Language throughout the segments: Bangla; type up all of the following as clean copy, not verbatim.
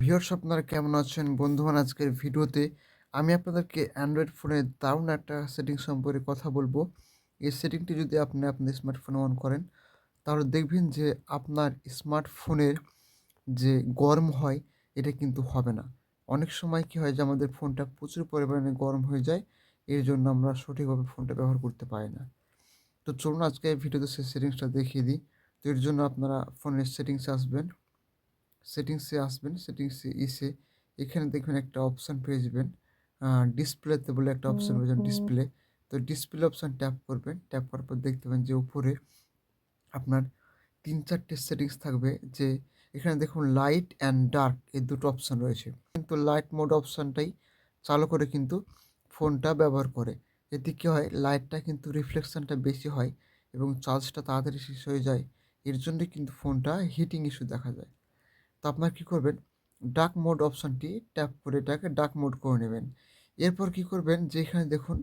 ভিউয়ার্স আপনারা কেমন আছেন? বন্ধুগণ আজকের ভিডিওতে আমি আপনাদেরকে অ্যান্ড্রয়েড ফোনের দারুণ একটা সেটিং সম্পর্কে কথা বলবো। এই সেটিংটি যদি আপনি আপনার স্মার্টফোনে অন করেন, তাহলে দেখবেন যে আপনার স্মার্টফোনের যে গরম হয়, এটা কিন্তু হবে না। অনেক সময় কি হয় যে আমাদের ফোনটা প্রচুর পরিমাণে গরম হয়ে যায়। এর জন্য আমরা সঠিকভাবে ফোনটা ব্যবহার করতে পারি না। তো চলুন আজকে এই ভিডিওতে সেই সেটিংসটা দেখিয়ে দিই। তো এর জন্য আপনারা ফোনের সেটিংসে আসবেন। সেটিংসে এসে এখানে দেখবেন একটা অপশান পেয়ে যাবেন। ডিসপ্লেতে বলে একটা অপশান পেয়ে যাবেন ডিসপ্লে। তো ডিসপ্লে অপশান ট্যাপ করবেন। ট্যাপ করার পর দেখতে পাবেন যে উপরে আপনার ৩-৪ টে সেটিংস থাকবে যে এখানে দেখুন লাইট অ্যান্ড ডার্ক এই দুটো অপশান রয়েছে। কিন্তু লাইট মোড অপশানটাই চালু করে কিন্তু ফোনটা ব্যবহার করে। এতে কি হয় লাইটটা কিন্তু রিফ্লেকশনটা বেশি হয় এবং চার্জটা তাড়াতাড়ি শেষ হয়ে যায়। এর জন্যই কিন্তু ফোনটা হিটিং ইস্যু দেখা যায়। তো আপনারা কী করবেন ডার্ক মোড অপশানটি ট্যাপ করে এটাকে ডার্ক মোড করে নেবেন। এরপর কী করবেন যে এখানে দেখুন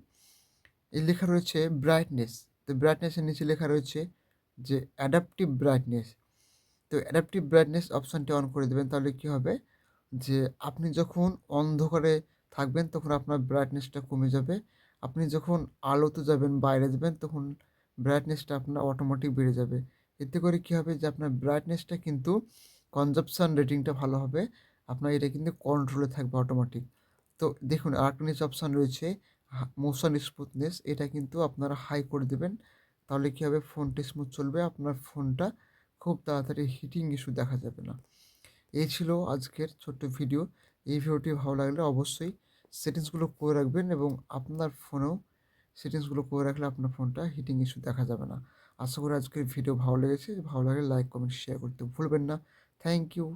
এই লেখা রয়েছে ব্রাইটনেস। তো ব্রাইটনেসের নিচে লেখা রয়েছে যে অ্যাডাপটিভ ব্রাইটনেস। তো অ্যাডাপটিভ ব্রাইটনেস অপশানটি অন করে দেবেন, তাহলে কী হবে যে আপনি যখন অন্ধকারে থাকবেন তখন আপনার ব্রাইটনেসটা কমে যাবে। আপনি যখন আলোতে যাবেন, বাইরে যাবেন তখন ব্রাইটনেসটা আপনার অটোমেটিক বেড়ে যাবে। এতে করে কী হবে যে আপনার ব্রাইটনেসটা কিন্তু কনজাম্পশন রেটিংটা ভালো হবে। আপনার এটা কিন্তু কন্ট্রোলে থাকবে অটোমেটিক। তো দেখুন আরেকটা নিচে অপশান রয়েছে মোশন স্মুথনেস, এটা কিন্তু আপনারা হাই করে দেবেন। তাহলে কী হবে ফোনটি স্মুথ চলবে, আপনার ফোনটা খুব তাড়াতাড়ি হিটিং ইস্যু দেখা যাবে না। এই ছিল আজকের ছোট্ট ভিডিও। এই ভিডিওটি ভালো লাগলে অবশ্যই সেটিংসগুলো করে রাখবেন এবং আপনার ফোনেও সেটিংসগুলো করে রাখলে আপনার ফোনটা হিটিং ইস্যু দেখা যাবে না। আশা করি আজকের ভিডিও ভালো লেগেছে। ভালো লাগলে লাইক, কমেন্ট, শেয়ার করতে ভুলবেন না। Thank you.